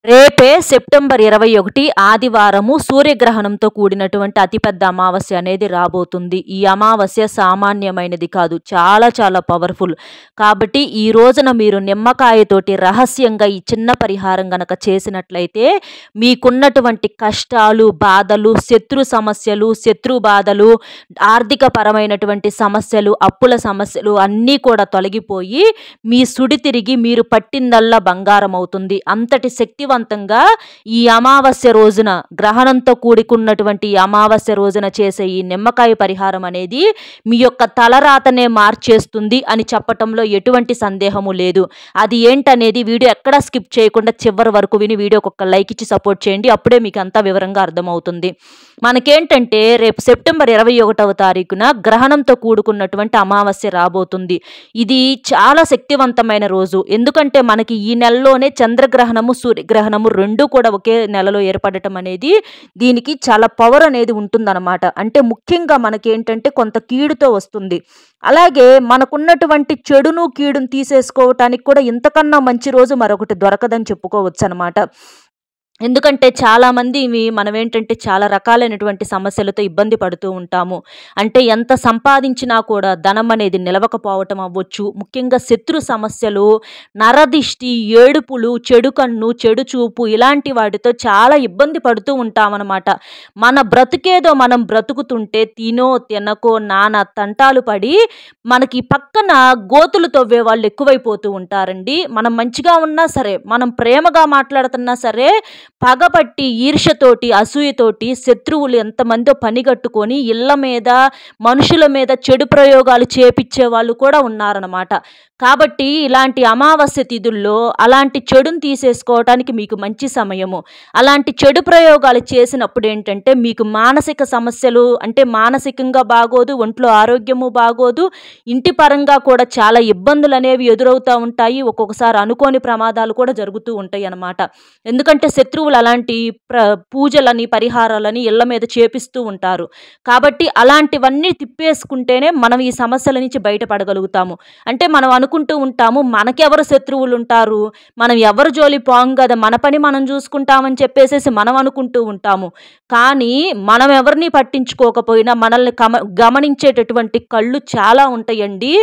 రేపే సెప్టెంబర్ 21 ఆదివారము సూర్యగ్రహణంతో కూడినటువంటి అతిపెద్ద అమావాస్య అనేది రాబోతుంది. ఈ అమావాస్య సామాన్యమైనది కాదు, చాలా చాలా పవర్ఫుల్. కాబట్టి ఈ రోజున మీరు నిమ్మకాయతోటి రహస్యంగా ఈ చిన్న పరిహారం గనక చేసినట్లయితే మీకున్నటువంటి కష్టాలు, బాధలు, శత్రు సమస్యలు, శత్రు బాధలు, ఆర్థిక పరమైనటువంటి సమస్యలు, అప్పుల సమస్యలు అన్నీ కూడా తొలగిపోయి మీ సుడి తిరిగి మీరు పట్టిందల్లా బంగారం అవుతుంది. అంతటి శక్తివంతంగా ఈ అమావాస్య రోజున, గ్రహణంతో కూడుకున్నటువంటి ఈ అమావాస్య రోజున చేసే ఈ నిమ్మకాయ పరిహారం అనేది మీ యొక్క తలరాతనే మార్చేస్తుంది అని చెప్పటంలో ఎటువంటి సందేహము లేదు. అది ఏంటనేది వీడియో ఎక్కడా స్కిప్ చేయకుండా చివరి వరకు విని వీడియోకి ఒక లైక్ ఇచ్చి సపోర్ట్ చేయండి. అప్పుడే మీకు అంతా వివరంగా అర్థమవుతుంది. మనకేంటంటే రేపు సెప్టెంబర్ 21వ తారీఖున గ్రహణంతో కూడుకున్నటువంటి అమావాస్య రాబోతుంది. ఇది చాలా శక్తివంతమైన రోజు. ఎందుకంటే మనకి ఈ నెలలోనే చంద్రగ్రహణము, సూర్యగ్రహణము రెండూ కూడా ఒకే నెలలో ఏర్పడటం అనేది దీనికి చాలా పవర్ అనేది ఉంటుందన్నమాట. అంటే ముఖ్యంగా మనకేంటంటే కొంత కీడుతో వస్తుంది. అలాగే మనకున్నటువంటి చెడును, కీడును తీసేసుకోవటానికి కూడా ఇంతకన్నా మంచి రోజు మరొకటి దొరకదని చెప్పుకోవచ్చు అనమాట. ఎందుకంటే చాలామంది మనం ఏంటంటే చాలా రకాలైనటువంటి సమస్యలతో ఇబ్బంది పడుతూ ఉంటాము. అంటే ఎంత సంపాదించినా కూడా ధనం అనేది నిలవకపోవటం అవ్వచ్చు. ముఖ్యంగా శత్రు సమస్యలు, నరదిష్టి, ఏడుపులు, చెడు కన్ను, చెడు చూపు ఇలాంటి వాటితో చాలా ఇబ్బంది పడుతూ ఉంటామన్నమాట. మన బ్రతుకేదో మనం బ్రతుకుతుంటే తినో తినకో నానా తంటాలు పడి మనకి పక్కన గోతులు తవ్వే వాళ్ళు ఎక్కువైపోతూ ఉంటారండి. మనం మంచిగా ఉన్నా సరే, మనం ప్రేమగా మాట్లాడుతున్నా సరే, పగబట్టి ఈర్ష్యతోటి, అసూయతోటి శత్రువులు ఎంతమందో పనిగట్టుకొని ఇళ్ల మీద, మనుషుల మీద చెడు ప్రయోగాలు చేపించే వాళ్ళు కూడా ఉన్నారన్నమాట. కాబట్టి ఇలాంటి అమావాస్య తిథుల్లో అలాంటి చెడును తీసేసుకోవటానికి మీకు మంచి సమయము. అలాంటి చెడు ప్రయోగాలు చేసినప్పుడు ఏంటంటే మీకు మానసిక సమస్యలు, అంటే మానసికంగా బాగోదు, ఒంట్లో ఆరోగ్యము బాగోదు, ఇంటి పరంగా కూడా చాలా ఇబ్బందులు అనేవి ఎదురవుతూ ఉంటాయి. ఒక్కొక్కసారి అనుకోని ప్రమాదాలు కూడా జరుగుతూ ఉంటాయి అన్నమాట. ఎందుకంటే శత్రువులు అలాంటి పూజలని, పరిహారాలని ఇళ్ల మీద చేపిస్తూ ఉంటారు. కాబట్టి అలాంటివన్నీ తిప్పేసుకుంటేనే మనం ఈ సమస్యల నుంచి బయటపడగలుగుతాము. అంటే మనం అనుకుంటూ ఉంటాము మనకెవరు శత్రువులు ఉంటారు, మనం ఎవరు జోలి పోం కదా, మన పని మనం చూసుకుంటామని చెప్పేసేసి మనం అనుకుంటూ ఉంటాము. కానీ మనం ఎవరిని పట్టించుకోకపోయినా మనల్ని గమనించేటటువంటి కళ్ళు చాలా ఉంటాయండి.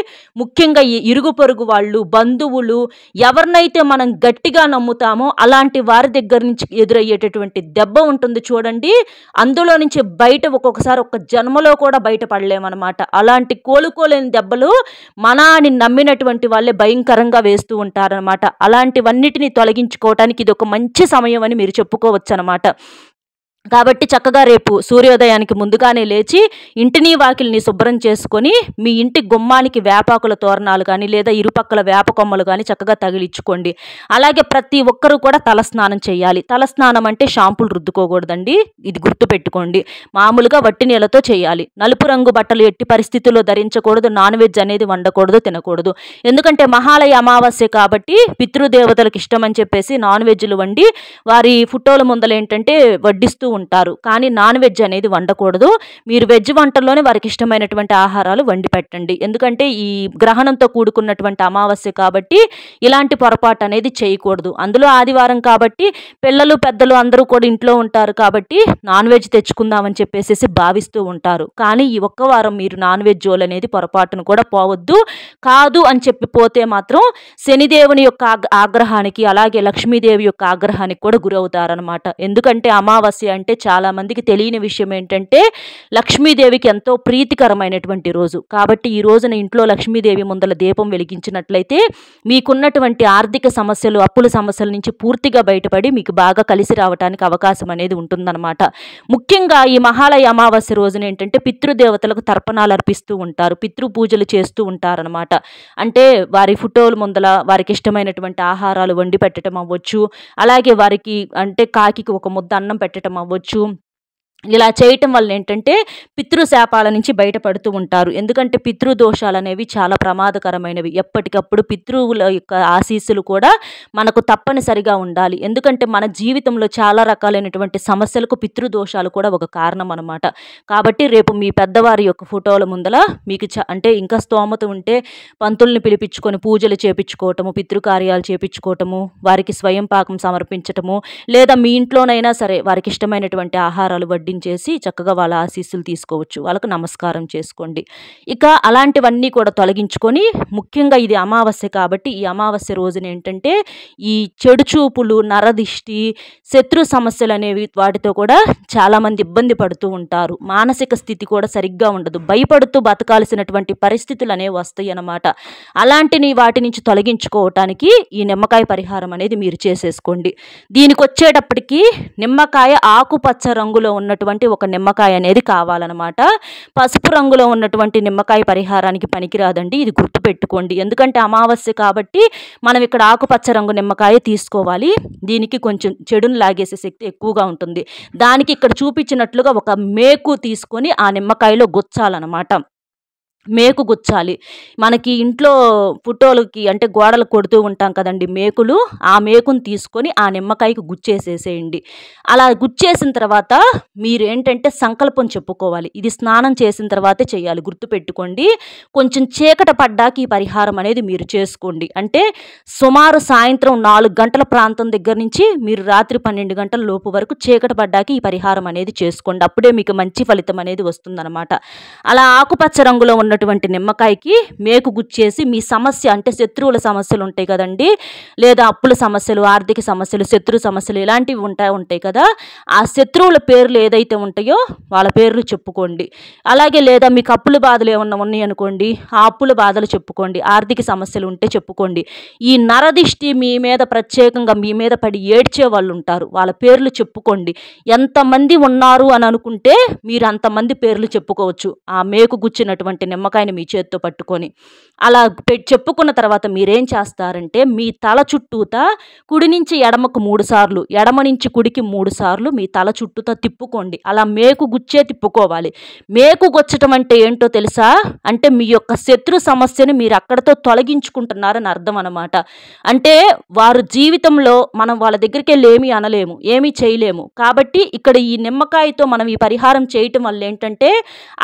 ముఖ్యంగా ఈ ఇరుగు పొరుగు వాళ్ళు, బంధువులు, ఎవరినైతే మనం గట్టిగా నమ్ముతామో అలాంటి వారి దగ్గర నుంచి ఎదురయ్యేటటువంటి దెబ్బ ఉంటుంది చూడండి. అందులో నుంచి బయట ఒక్కొక్కసారి ఒక జన్మలో కూడా బయటపడలేమన్నమాట. అలాంటి కోలుకోలేని దెబ్బలు అని నమ్మినటువంటి వాళ్ళే భయంకరంగా వేస్తూ ఉంటారనమాట. అలాంటివన్నిటిని తొలగించుకోవటానికి ఇది ఒక మంచి సమయం అని మీరు చెప్పుకోవచ్చు అనమాట. కాబట్టి చక్కగా రేపు సూర్యోదయానికి ముందుగానే లేచి ఇంటిని వాకిలిని శుభ్రం చేసుకొని మీ ఇంటి గుమ్మానికి వేపాకుల తోరణాలు కానీ లేదా ఇరుపక్కల వేప కొమ్మలు కానీ చక్కగా తగిలించుకోండి. అలాగే ప్రతి ఒక్కరూ కూడా తలస్నానం చేయాలి. తలస్నానం అంటే షాంపూలు రుద్దుకోకూడదండి, ఇది గుర్తుపెట్టుకోండి. మామూలుగా వట్టి నీళ్ళతో చేయాలి. నలుపు రంగు బట్టలు ఎట్టి పరిస్థితుల్లో ధరించకూడదు. నాన్ వెజ్ అనేది వండకూడదు, తినకూడదు. ఎందుకంటే మహాలయ అమావాస్య కాబట్టి పితృదేవతలకు ఇష్టం అని చెప్పేసి నాన్ వెజ్లు వండి వారి ఫోటోల ముందలు ఏంటంటే వడ్డిస్తూ ఉంటారు. కానీ నాన్ వెజ్ అనేది వండకూడదు. మీరు వెజ్ వంటల్లోనే వారికి ఇష్టమైనటువంటి ఆహారాలు వండి పెట్టండి. ఎందుకంటే ఈ గ్రహణంతో కూడుకున్నటువంటి అమావాస్య కాబట్టి ఇలాంటి పొరపాటు అనేది చేయకూడదు. అందులో ఆదివారం కాబట్టి పిల్లలు, పెద్దలు అందరూ కూడా ఇంట్లో ఉంటారు కాబట్టి నాన్ వెజ్ తెచ్చుకుందామని చెప్పేసి భావిస్తూ ఉంటారు. కానీ ఈ ఒక్క వారం మీరు నాన్ వెజ్ జోలు అనేది పొరపాటును కూడా పోవద్దు. కాదు అని చెప్పి పోతే మాత్రం శనిదేవుని యొక్క ఆగ్రహానికి, అలాగే లక్ష్మీదేవి యొక్క ఆగ్రహానికి కూడా గురవుతారనమాట. ఎందుకంటే అమావాస్య అంటే చాలా మందికి తెలియని విషయం ఏంటంటే లక్ష్మీదేవికి ఎంతో ప్రీతికరమైనటువంటి రోజు. కాబట్టి ఈ రోజున ఇంట్లో లక్ష్మీదేవి ముందల దీపం వెలిగించినట్లయితే మీకున్నటువంటి ఆర్థిక సమస్యలు, అప్పుల సమస్యల నుంచి పూర్తిగా బయటపడి మీకు బాగా కలిసి రావడానికి అవకాశం అనేది ఉంటుందన్నమాట. ముఖ్యంగా ఈ మహాలయ అమావాస్య రోజున ఏంటంటే పితృదేవతలకు తర్పణాలు అర్పిస్తూ ఉంటారు, పితృ పూజలు చేస్తూ ఉంటారనమాట. అంటే వారి ఫోటోల ముందల వారికి ఇష్టమైనటువంటి ఆహారాలు వండి పెట్టడం అవ్వచ్చు, అలాగే వారికి అంటే కాకి ఒక ముద్ద అన్నం పెట్టడం అవ్వచ్చు, ఇలా చేయటం వల్ల ఏంటంటే పితృశాపాల నుంచి బయటపడుతూ ఉంటారు. ఎందుకంటే పితృదోషాలనేవి చాలా ప్రమాదకరమైనవి. ఎప్పటికప్పుడు పితృవుల యొక్క ఆశీస్సులు కూడా మనకు తప్పనిసరిగా ఉండాలి. ఎందుకంటే మన జీవితంలో చాలా రకాలైనటువంటి సమస్యలకు పితృదోషాలు కూడా ఒక కారణం అనమాట. కాబట్టి రేపు మీ పెద్దవారి యొక్క ఫోటోల ముందల మీకు అంటే ఇంకా స్తోమత ఉంటే పంతుల్ని పిలిపించుకొని పూజలు చేపించుకోవటము, పితృకార్యాలు చేపించుకోవటము, వారికి స్వయం పాకం సమర్పించటము, లేదా మీ ఇంట్లోనైనా సరే వారికి ఇష్టమైనటువంటి ఆహారాలు వడ్డించేసి చక్కగా వాళ్ళ ఆశీస్సులు తీసుకోవచ్చు. వాళ్ళకు నమస్కారం చేసుకోండి. ఇక అలాంటివన్నీ కూడా తొలగించుకొని, ముఖ్యంగా ఇది అమావాస్య కాబట్టి ఈ అమావాస్య రోజున ఏంటంటే ఈ చెడు చూపులు, నరదిష్టి, శత్రు సమస్యలు అనేవి వాటితో కూడా చాలామంది ఇబ్బంది పడుతూ ఉంటారు. మానసిక స్థితి కూడా సరిగ్గా ఉండదు. భయపడుతూ బతకాల్సినటువంటి పరిస్థితులు అనేవి వస్తాయి అన్నమాట. అలాంటిని వాటి నుంచి తొలగించుకోవటానికి ఈ నిమ్మకాయ పరిహారం అనేది మీరు చేసేసుకోండి. దీనికి వచ్చేటప్పటికి నిమ్మకాయ ఆకుపచ్చ రంగులో ఉన్నటువంటి ఒక నిమ్మకాయ అనేది కావాలన్నమాట. పసుపు రంగులో ఉన్నటువంటి నిమ్మకాయ పరిహారానికి పనికిరాదండి. ఇది గుర్తుపెట్టుకోండి. ఎందుకంటే అమావాస్య కాబట్టి మనం ఇక్కడ ఆకుపచ్చ రంగు నిమ్మకాయ తీసుకోవాలి. దీనికి కొంచెం చెడును లాగేసే శక్తి ఎక్కువగా ఉంటుంది. దానికి ఇక్కడ చూపించినట్లుగా ఒక మేకు తీసుకొని ఆ నిమ్మకాయలో గుచ్చాలన్నమాట. మేకు గుచ్చాలి. మనకి ఇంట్లో ఫోటోలకి అంటే గోడలు కొడుతూ ఉంటాం కదండి మేకులు, ఆ మేకును తీసుకొని ఆ నిమ్మకాయకి గుచ్చేసేసేయండి. అలా గుచ్చేసిన తర్వాత మీరు ఏంటంటే సంకల్పం చెప్పుకోవాలి. ఇది స్నానం చేసిన తర్వాతే చేయాలి, గుర్తుపెట్టుకోండి. కొంచెం చీకట పడ్డాక ఈ పరిహారం అనేది మీరు చేసుకోండి. అంటే సుమారు సాయంత్రం 4 గంటల ప్రాంతం దగ్గర నుంచి మీరు రాత్రి 12 గంటల లోపు వరకు చీకట పడ్డాక ఈ పరిహారం అనేది చేసుకోండి. అప్పుడే మీకు మంచి ఫలితం అనేది వస్తుందన్నమాట. అలా ఆకుపచ్చ రంగులో ఉన్నటువంటి నిమ్మకాయకి మేకు గుచ్చేసి మీ సమస్య అంటే శత్రువుల సమస్యలు ఉంటాయి కదండి, లేదా అప్పుల సమస్యలు, ఆర్థిక సమస్యలు, శత్రు సమస్యలు ఇలాంటివి ఉంటాయి కదా, ఆ శత్రువుల పేర్లు ఏదైతే ఉంటాయో వాళ్ళ పేర్లు చెప్పుకోండి. అలాగే లేదా మీకు అప్పుల బాధలు ఏమన్నా ఉన్నాయి అనుకోండి, ఆ అప్పుల బాధలు చెప్పుకోండి. ఆర్థిక సమస్యలు ఉంటే చెప్పుకోండి. ఈ నరదిష్టి మీ మీద ప్రత్యేకంగా మీ మీద పడి ఏడ్చే వాళ్ళు ఉంటారు, వాళ్ళ పేర్లు చెప్పుకోండి. ఎంతమంది ఉన్నారు అని అనుకుంటే మీరు అంతమంది పేర్లు చెప్పుకోవచ్చు. ఆ మేకు గుచ్చినటువంటి నిమ్మకాయని మీ చేత్తో పట్టుకొని అలా చెప్పుకున్న తర్వాత మీరేం చేస్తారంటే మీ తల చుట్టూతా కుడి నుంచి ఎడమకు 3 సార్లు, ఎడమ నుంచి కుడికి 3 సార్లు మీ తల చుట్టూతా తిప్పుకోండి. అలా మేకు గుచ్చే తిప్పుకోవాలి. మేకు గుచ్చటం అంటే ఏంటో తెలుసా? అంటే మీ యొక్క శత్రు సమస్యని మీరు అక్కడతో తొలగించుకుంటున్నారని అర్థం అన్నమాట. అంటే వారు జీవితంలో మనం వాళ్ళ దగ్గరికి వెళ్ళి ఏమీ అనలేము, ఏమీ చేయలేము. కాబట్టి ఇక్కడ ఈ నిమ్మకాయతో మనం ఈ పరిహారం చేయటం వల్ల ఏంటంటే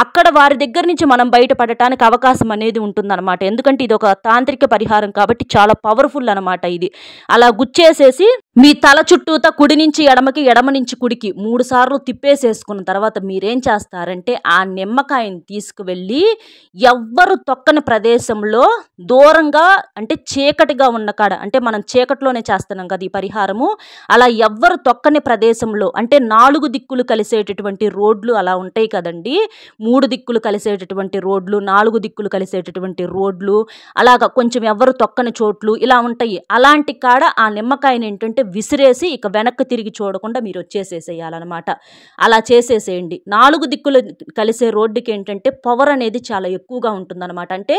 అక్కడ వారి దగ్గర నుంచి మనం బయటపడటానికి అవకాశం అనేది ఉంటుందన్నమాట. ఎందుకంటే ఇది ఒక తాంత్రిక పరిహారం కాబట్టి చాలా పవర్ఫుల్ అనమాట ఇది. అలా గుచ్చేసేసి మీ తల చుట్టూతా కుడి నుంచి ఎడమకి, ఎడమ నుంచి కుడికి 3 సార్లు తిప్పేసేసుకున్న తర్వాత మీరేం చేస్తారంటే ఆ నిమ్మకాయని తీసుకువెళ్ళి ఎవ్వరు తొక్కని ప్రదేశంలో దూరంగా, అంటే చీకటిగా ఉన్న కాడ, అంటే మనం చీకటిలోనే చేస్తున్నాం కదా ఈ పరిహారము, అలా ఎవ్వరు తొక్కని ప్రదేశంలో, అంటే 4 దిక్కులు కలిసేటటువంటి రోడ్లు అలా ఉంటాయి కదండి, 3 దిక్కులు కలిసేటటువంటి రోడ్లు, 4 దిక్కులు కలిసేటటువంటి రోడ్లు, అలాగా కొంచెం ఎవ్వరు తొక్కని చోట్లు ఇలా ఉంటాయి. అలాంటి కాడ ఆ నిమ్మకాయని ఏంటంటే విసిరేసి ఇక వెనక్కి తిరిగి చూడకుండా మీరు వచ్చేసేసేయాలన్నమాట. అలా చేసేసేయండి. 4 దిక్కులు కలిసే రోడ్డుకి ఏంటంటే పవర్ అనేది చాలా ఎక్కువగా ఉంటుందన్నమాట. అంటే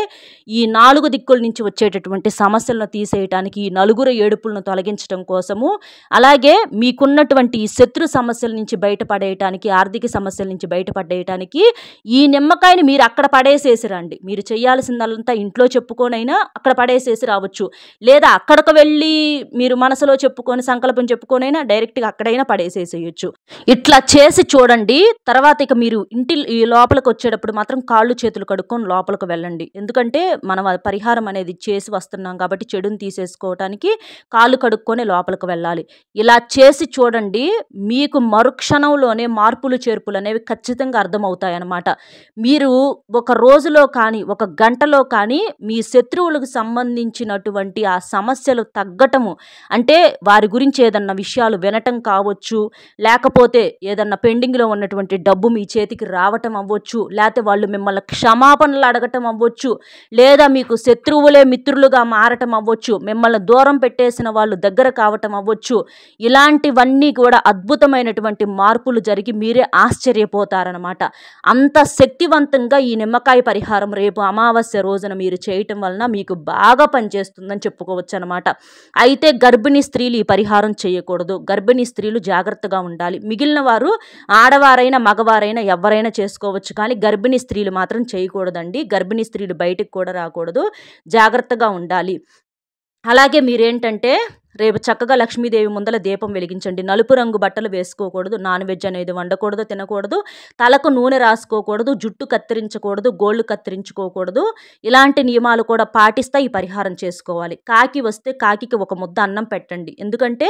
ఈ 4 దిక్కుల నుంచి వచ్చేటటువంటి సమస్యలను తీసేయటానికి, ఈ నలుగురు ఏడుపులను తొలగించడం కోసము, అలాగే మీకున్నటువంటి ఈ శత్రు సమస్యల నుంచి బయటపడేయటానికి, ఆర్థిక సమస్యల నుంచి బయటపడేయటానికి ఈ నిమ్మకాయని మీరు అక్కడ పడేసేసి రండి. మీరు చేయాల్సిందంతా ఇంట్లో చెప్పుకోనైనా అక్కడ పడేసేసి రావచ్చు, లేదా అక్కడికి వెళ్ళి మీరు మనసులో చెప్పుకొని సంకల్పం చెప్పుకోనైనా డైరెక్ట్గా అక్కడైనా పడేసేసేయచ్చు. ఇట్లా చేసి చూడండి. తర్వాత ఇక మీరు ఇంటి లోపలికి వచ్చేటప్పుడు మాత్రం కాళ్ళు చేతులు కడుక్కొని లోపలికి వెళ్ళండి. ఎందుకంటే మనం పరిహారం అనేది చేసి వస్తున్నాం కాబట్టి చెడుని తీసేసుకోవటానికి కాళ్ళు కడుక్కొని లోపలికి వెళ్ళాలి. ఇలా చేసి చూడండి, మీకు మరుక్షణంలోనే మార్పులు చేర్పులు అనేవి ఖచ్చితంగా అర్థమవుతాయన్నమాట. మీరు ఒక రోజులో కానీ ఒక గంటలో కానీ మీ శత్రువులకు సంబంధించినటువంటి ఆ సమస్యలు తగ్గటము, అంటే వారి గురించి ఏదన్నా విషయాలు వినటం కావచ్చు, లేకపోతే ఏదన్నా పెండింగ్లో ఉన్నటువంటి డబ్బు మీ చేతికి రావటం అవ్వచ్చు, లేకపోతే వాళ్ళు మిమ్మల్ని క్షమాపణలు అడగటం అవ్వచ్చు, లేదా మీకు శత్రువులే మిత్రులుగా మారటం అవ్వచ్చు, మిమ్మల్ని దూరం పెట్టేసిన వాళ్ళు దగ్గర కావటం అవ్వచ్చు. ఇలాంటివన్నీ కూడా అద్భుతమైనటువంటి మార్పులు జరిగి మీరే ఆశ్చర్యపోతారనమాట. అంత శక్తివంతంగా ఈ నిమ్మకాయ పరిహారం రేపు అమావాస్య రోజున మీరు చేయటం వలన మీకు బాగా పనిచేస్తుందని చెప్పుకోవచ్చు అనమాట. అయితే గర్భిణీ స్త్రీలు ఈ పరిహారం చేయకూడదు. గర్భిణీ స్త్రీలు జాగ్రత్తగా ఉండాలి. మిగిలిన వారు ఆడవారైనా మగవారైనా ఎవరైనా చేసుకోవచ్చు, కానీ గర్భిణీ స్త్రీలు మాత్రం చేయకూడదండి. గర్భిణీ స్త్రీలు బయటికి కూడా రాకూడదు, జాగ్రత్తగా ఉండాలి. అలాగే మీరేంటంటే రేపు చక్కగా లక్ష్మీదేవి ముందల దీపం వెలిగించండి. నలుపు రంగు బట్టలు వేసుకోకూడదు, నాన్ వెజ్ అనేది వండకూడదు, తినకూడదు, తలకు నూనె రాసుకోకూడదు, జుట్టు కత్తిరించకూడదు, గోళ్ళు కత్తిరించుకోకూడదు. ఇలాంటి నియమాలు కూడా పాటిస్తా ఈ పరిహారం చేసుకోవాలి. కాకి వస్తే కాకికి ఒక ముద్ద అన్నం పెట్టండి. ఎందుకంటే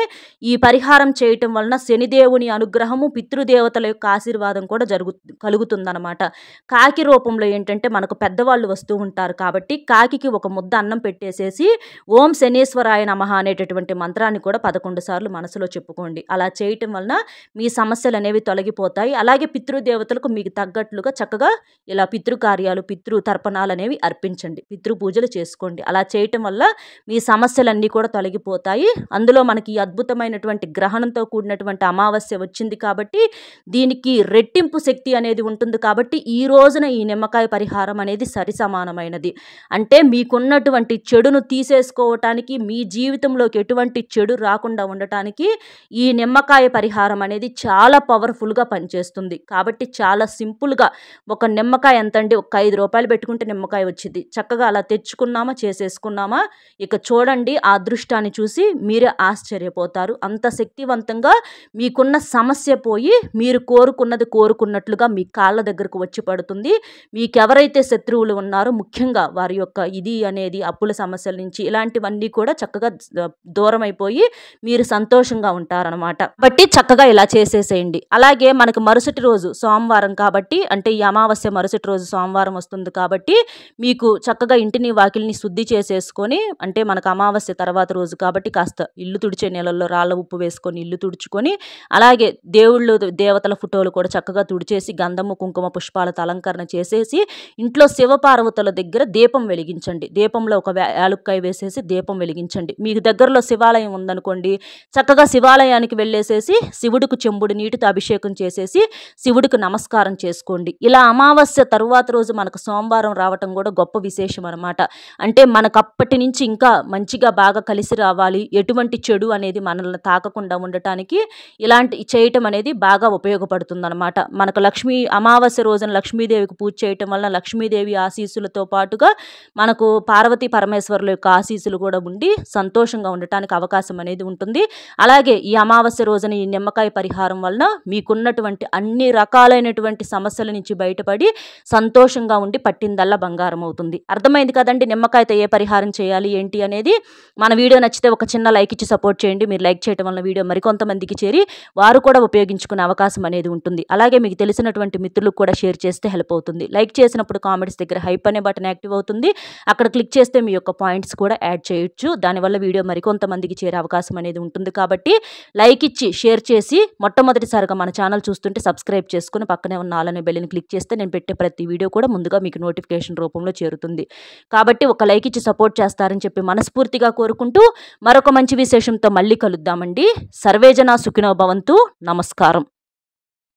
ఈ పరిహారం చేయటం వలన శనిదేవుని అనుగ్రహము, పితృదేవతల యొక్క ఆశీర్వాదం కూడా కలుగుతుందన్నమాట. కాకి రూపంలో ఏంటంటే మనకు పెద్దవాళ్ళు వస్తూ ఉంటారు కాబట్టి కాకికి ఒక ముద్ద అన్నం పెట్టేసేసి ఓం శనేశ్వరాయ నమః అనేటటువంటి మంత్రాన్ని కూడా 11 సార్లు మనసులో చెప్పుకోండి. అలా చేయటం వలన మీ సమస్యలు అనేవి తొలగిపోతాయి. అలాగే పితృదేవతలకు మీకు తగ్గట్లుగా చక్కగా ఇలా పితృకార్యాలు, తర్పణాలు అనేవి అర్పించండి, పితృ పూజలు చేసుకోండి. అలా చేయటం వల్ల మీ సమస్యలన్నీ కూడా తొలగిపోతాయి. అందులో మనకి అద్భుతమైనటువంటి గ్రహణంతో కూడినటువంటి అమావాస్య వచ్చింది కాబట్టి దీనికి రెట్టింపు శక్తి అనేది ఉంటుంది. కాబట్టి ఈ రోజున ఈ నిమ్మకాయ పరిహారం అనేది సరి సమానమైనది. అంటే మీకున్నటువంటి చెడును తీసేసుకోవటానికి, మీ జీవితంలోకి ఎటువంటి చెడు రాకుండా ఉండటానికి ఈ నిమ్మకాయ పరిహారం అనేది చాలా పవర్ఫుల్గా పనిచేస్తుంది. కాబట్టి చాలా సింపుల్గా ఒక నిమ్మకాయ ఎంతండి, ఒక 5 రూపాయలు పెట్టుకుంటే నిమ్మకాయ వచ్చింది. చక్కగా అలా తెచ్చుకున్నామా, చేసేసుకున్నామా, ఇక చూడండి ఆ అదృష్టాన్ని చూసి మీరే ఆశ్చర్యపోతారు. అంత శక్తివంతంగా మీకున్న సమస్య పోయి మీరు కోరుకున్నది కోరుకున్నట్లుగా మీ కాళ్ళ దగ్గరకు వచ్చి పడుతుంది. మీకెవరైతే శత్రువులు ఉన్నారో ముఖ్యంగా వారి యొక్క ఇది అనేది అప్పుల సమస్యల నుంచి ఇలాంటివన్నీ కూడా చక్కగా దూరం అయిపోయి మీరు సంతోషంగా ఉంటారనమాట. కాబట్టి చక్కగా ఇలా చేసేసేయండి. అలాగే మనకు మరుసటి రోజు సోమవారం కాబట్టి, అంటే ఈ అమావాస్య మరుసటి రోజు సోమవారం వస్తుంది కాబట్టి మీకు చక్కగా ఇంటిని వాకిలిని శుద్ధి చేసేసుకొని, అంటే మనకు అమావాస్య తర్వాత రోజు కాబట్టి కాస్త ఇల్లు తుడిచే నీళ్ళల్లో రాళ్ళ ఉప్పు వేసుకొని ఇల్లు తుడుచుకొని, అలాగే దేవుళ్ళు దేవతల ఫోటోలు కూడా చక్కగా తుడిచేసి గంధము కుంకుమ పుష్పాలతో అలంకరణ చేసేసి ఇంట్లో శివపార్వతుల దగ్గర దీపం వెలిగించండి. దీపంలో ఒక యాలుక్కాయ వేసేసి దీపం వెలిగించండి. మీకు దగ్గరలో శివాలయం ఉందనుకోండి, చక్కగా శివాలయానికి వెళ్ళేసేసి శివుడికి చెంబుడు నీటితో అభిషేకం చేసేసి శివుడికి నమస్కారం చేసుకోండి. ఇలా అమావాస్య తరువాత రోజు మనకు సోమవారం రావటం కూడా గొప్ప విశేషం అనమాట. అంటే మనకు అప్పటి నుంచి ఇంకా మంచిగా బాగా కలిసి రావాలి, ఎటువంటి చెడు అనేది మనల్ని తాకకుండా ఉండటానికి ఇలాంటి చేయటం అనేది బాగా ఉపయోగపడుతుంది అనమాట. మనకు అమావాస్య రోజున లక్ష్మీదేవికి పూజ చేయటం వలన లక్ష్మీదేవి ఆశీస్సులతో పాటుగా మనకు పార్వతీ పరమేశ్వరుల యొక్క ఆశీస్సులు కూడా ఉండి సంతోషంగా ఉండటానికి అవకాశం అనేది ఉంటుంది. అలాగే ఈ అమావాస్య రోజున ఈ నిమ్మకాయ పరిహారం వలన మీకున్నటువంటి అన్ని రకాలైనటువంటి సమస్యల నుంచి బయటపడి సంతోషంగా ఉండి పట్టిందల్లా బంగారం అవుతుంది. అర్థమైంది కదండి నిమ్మకాయతో ఏ పరిహారం చేయాలి ఏంటి అనేది. మన వీడియో నచ్చితే ఒక చిన్న లైక్ ఇచ్చి సపోర్ట్ చేయండి. మీరు లైక్ చేయడం వల్ల వీడియో మరికొంతమందికి చేరి వారు కూడా ఉపయోగించుకునే అవకాశం అనేది ఉంటుంది. అలాగే మీకు తెలిసినటువంటి మిత్రులకు కూడా షేర్ చేస్తే హెల్ప్ అవుతుంది. లైక్ చేసినప్పుడు కామెంట్స్ దగ్గర హైప్ అనే బటన్ యాక్టివ్ అవుతుంది. అక్కడ క్లిక్ చేస్తే మీ యొక్క పాయింట్స్ కూడా యాడ్ చేయొచ్చు. దానివల్ల వీడియో మరికొంతమందికి చేరే అవకాశం అనేది ఉంటుంది. కాబట్టి లైక్ ఇచ్చి షేర్ చేసి మొట్టమొదటిసారిగా మన ఛానల్ చూస్తుంటే సబ్స్క్రైబ్ చేసుకుని పక్కనే ఉన్న ఆల్ అనే బెల్ని క్లిక్ చేస్తే నేను పెట్టే ప్రతి వీడియో కూడా ముందుగా మీకు నోటిఫికేషన్ రూపంలో చేరుతుంది. కాబట్టి ఒక లైక్ ఇచ్చి సపోర్ట్ చేస్తారని చెప్పి మనస్ఫూర్తిగా కోరుకుంటూ మరొక మంచి విశేషంతో మళ్ళీ కలుద్దామండి. సర్వేజన సుఖినో భవంతు. నమస్కారం.